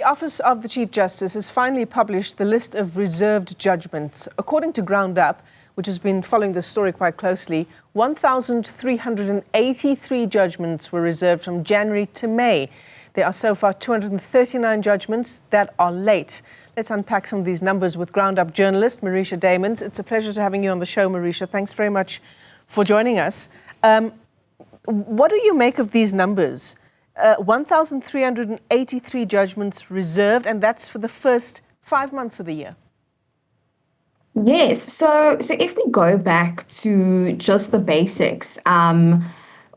The Office of the Chief Justice has finally published the list of reserved judgments. According to GroundUp, which has been following this story quite closely, 1,383 judgments were reserved from January to May. There are so far 239 judgments that are late. Let's unpack some of these numbers with GroundUp journalist Marecia Damons. It's a pleasure to having you on the show, Marecia. Thanks very much for joining us. What do you make of these numbers? 1,383 judgments reserved, and that's for the first 5 months of the year. Yes, so if we go back to just the basics, at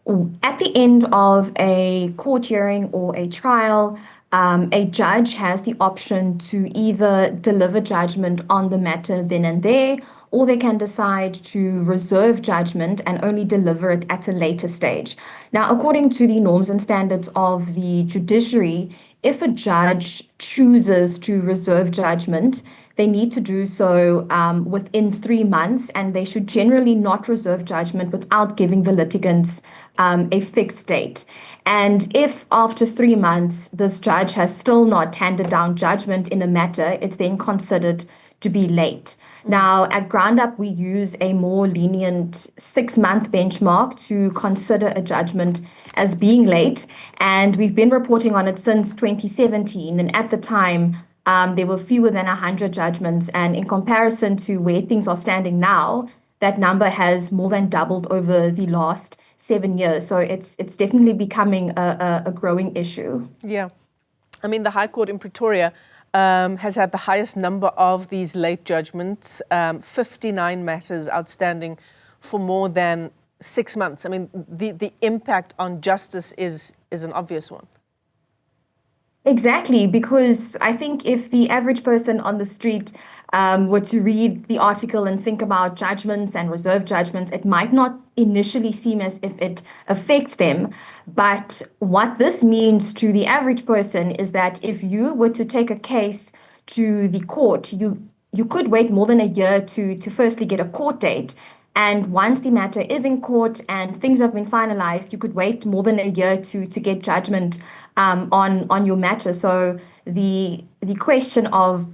the end of a court hearing or a trial, a judge has the option to either deliver judgment on the matter then and there, or they can decide to reserve judgment and only deliver it at a later stage. Now, according to the norms and standards of the judiciary, if a judge chooses to reserve judgment, they need to do so within 3 months, and they should generally not reserve judgment without giving the litigants a fixed date. And if after 3 months this judge has still not handed down judgment in a matter, it's then considered to be late. Now, at GroundUp, we use a more lenient 6-month benchmark to consider a judgment as being late, and we've been reporting on it since 2017, and at the time, there were fewer than 100 judgments, and in comparison to where things are standing now, that number has more than doubled over the last 7 years. So it's definitely becoming a growing issue. Yeah. I mean, the High Court in Pretoria has had the highest number of these late judgments, 59 matters outstanding for more than 6 months. I mean, the impact on justice is an obvious one. Exactly, because I think if the average person on the street were to read the article and think about judgments and reserved judgments, it might not initially seem as if it affects them. But what this means to the average person is that if you were to take a case to the court, you could wait more than a year to firstly get a court date. And once the matter is in court and things have been finalized, you could wait more than a year to get judgment on your matter. So the question of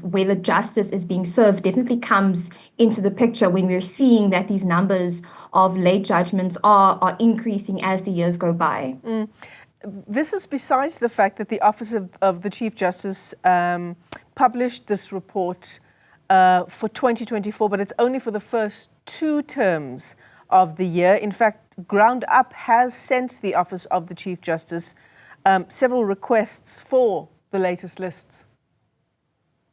whether justice is being served definitely comes into the picture when we're seeing that these numbers of late judgments are increasing as the years go by. This is besides the fact that the Office of the Chief Justice published this report for 2024, but it's only for the first 2 terms of the year. In fact, GroundUp has sent the Office of the Chief Justice several requests for the latest lists.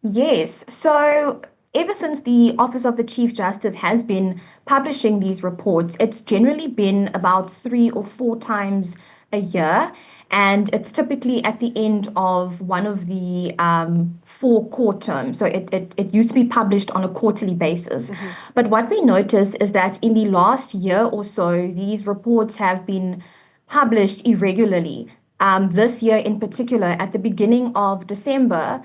Yes, so ever since the Office of the Chief Justice has been publishing these reports, it's generally been about 3 or 4 times a year. And it's typically at the end of one of the 4 court terms. So it used to be published on a quarterly basis. Mm-hmm. But what we noticed is that in the last year or so, these reports have been published irregularly. This year in particular, at the beginning of December,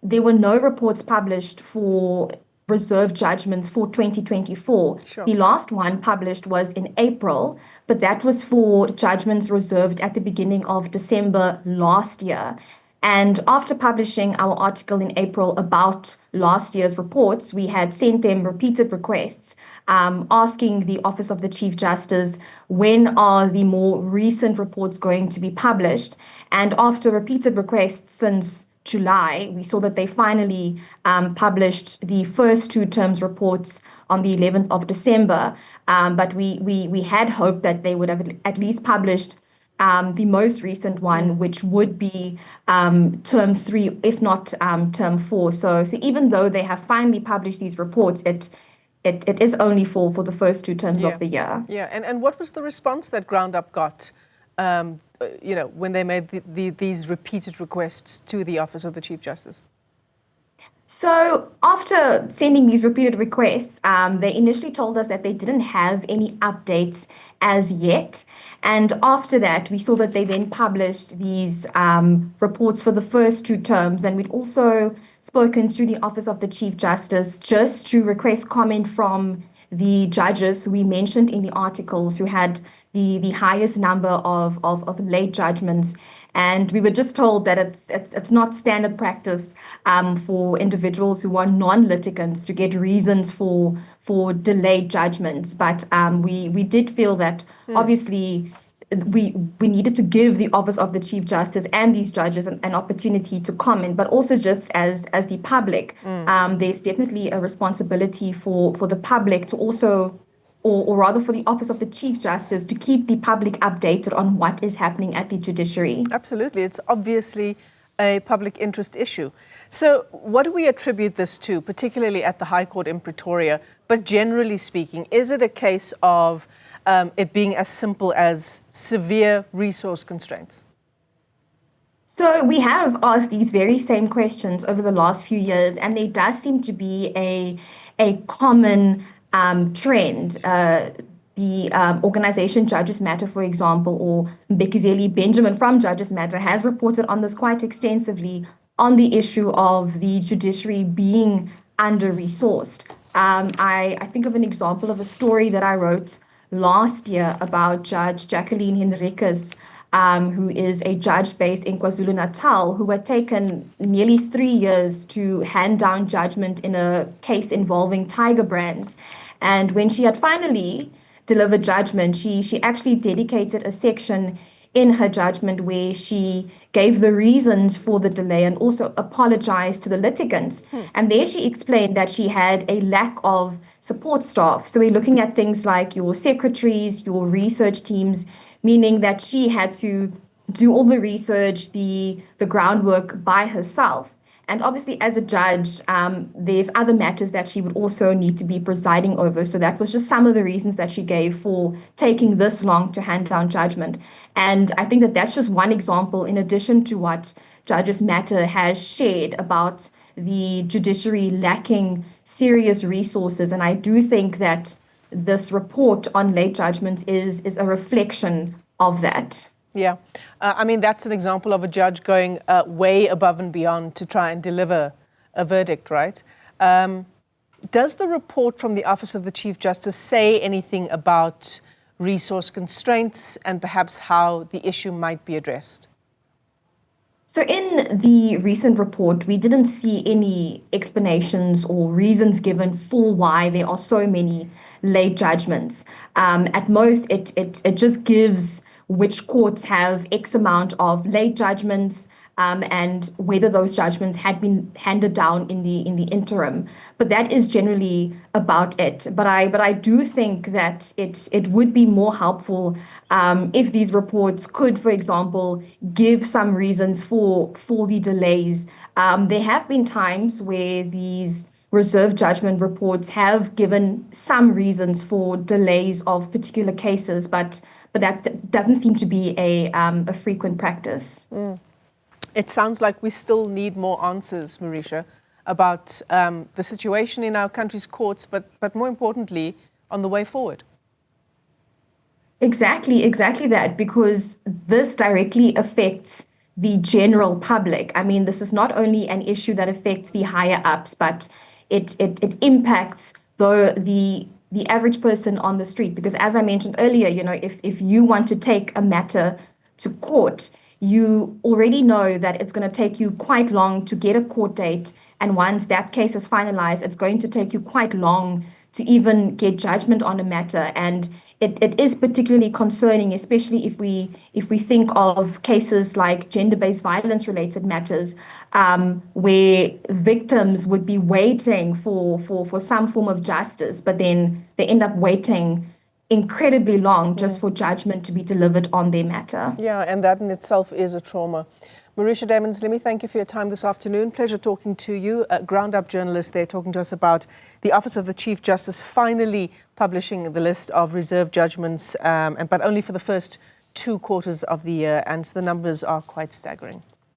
there were no reports published for reserved judgments for 2024. Sure. The last one published was in April, but that was for judgments reserved at the beginning of December last year. And after publishing our article in April about last year's reports, we had sent them repeated requests asking the Office of the Chief Justice, when are the more recent reports going to be published? And after repeated requests since July, we saw that they finally published the first 2 terms reports on the 11th of December. But we had hoped that they would have at least published the most recent one, which would be term 3, if not term 4. So even though they have finally published these reports, it is only for the first 2 terms of the year. Yeah, and what was the response that GroundUp got? When they made these repeated requests to the Office of the Chief Justice? So after sending these repeated requests, they initially told us that they didn't have any updates as yet. And after that, we saw that they then published these reports for the first 2 terms. And we'd also spoken to the Office of the Chief Justice just to request comment from the judges who we mentioned in the articles who had the highest number of late judgments. And we were just told that it's not standard practice for individuals who are non-litigants to get reasons for delayed judgments. But we did feel that obviously we needed to give the Office of the Chief Justice and these judges an opportunity to comment, but also just as the public, there's definitely a responsibility for the public to also, or rather for the Office of the Chief Justice to keep the public updated on what is happening at the judiciary. Absolutely. It's obviously a public interest issue. So what do we attribute this to, particularly at the High Court in Pretoria? But generally speaking, is it a case of it being as simple as severe resource constraints? So we have asked these very same questions over the last few years, and there does seem to be a common trend. The organization Judges Matter, for example, or Mbekizeli Benjamin from Judges Matter has reported on this quite extensively on the issue of the judiciary being under-resourced. I think of an example of a story that I wrote last year about Judge Jacqueline Henriques, who is a judge based in KwaZulu-Natal, who had taken nearly 3 years to hand down judgment in a case involving Tiger Brands. And when she had finally delivered judgment, she actually dedicated a section in her judgment where she gave the reasons for the delay and also apologized to the litigants. And there she explained that she had a lack of support staff. So we're looking at things like your secretaries, your research teams, meaning that she had to do all the research, the groundwork by herself. And obviously, as a judge, there's other matters that she would also need to be presiding over. So that was just some of the reasons that she gave for taking this long to hand down judgment. And I think that that's just one example, in addition to what Judges Matter has shared about the judiciary lacking serious resources. And I do think that this report on late judgments is a reflection of that. Yeah. I mean, that's an example of a judge going way above and beyond to try and deliver a verdict, right? Does the report from the Office of the Chief Justice say anything about resource constraints and perhaps how the issue might be addressed? So in the recent report, we didn't see any explanations or reasons given for why there are so many late judgments. At most, it just gives which courts have X amount of late judgments, and whether those judgments had been handed down in the interim. But that is generally about it. But I do think that it would be more helpful if these reports could, for example, give some reasons for the delays. There have been times where these reserve judgment reports have given some reasons for delays of particular cases, but that doesn't seem to be a frequent practice. It sounds like we still need more answers, Marecia, about the situation in our country's courts, but more importantly, on the way forward. Exactly that, because this directly affects the general public. I mean, this is not only an issue that affects the higher ups, but it impacts the average person on the street. Because as I mentioned earlier, if you want to take a matter to court, you already know that it's going to take you quite long to get a court date. And once that case is finalized, it's going to take you quite long to even get judgment on a matter. And it is particularly concerning, especially if we think of cases like gender-based violence-related matters, where victims would be waiting for some form of justice, but then they end up waiting incredibly long just for judgment to be delivered on their matter. Yeah, and that in itself is a trauma. Marecia Damons, let me thank you for your time this afternoon. Pleasure talking to you. GroundUp journalist there talking to us about the Office of the Chief Justice finally publishing the list of reserve judgments, but only for the first 2 quarters of the year, and the numbers are quite staggering.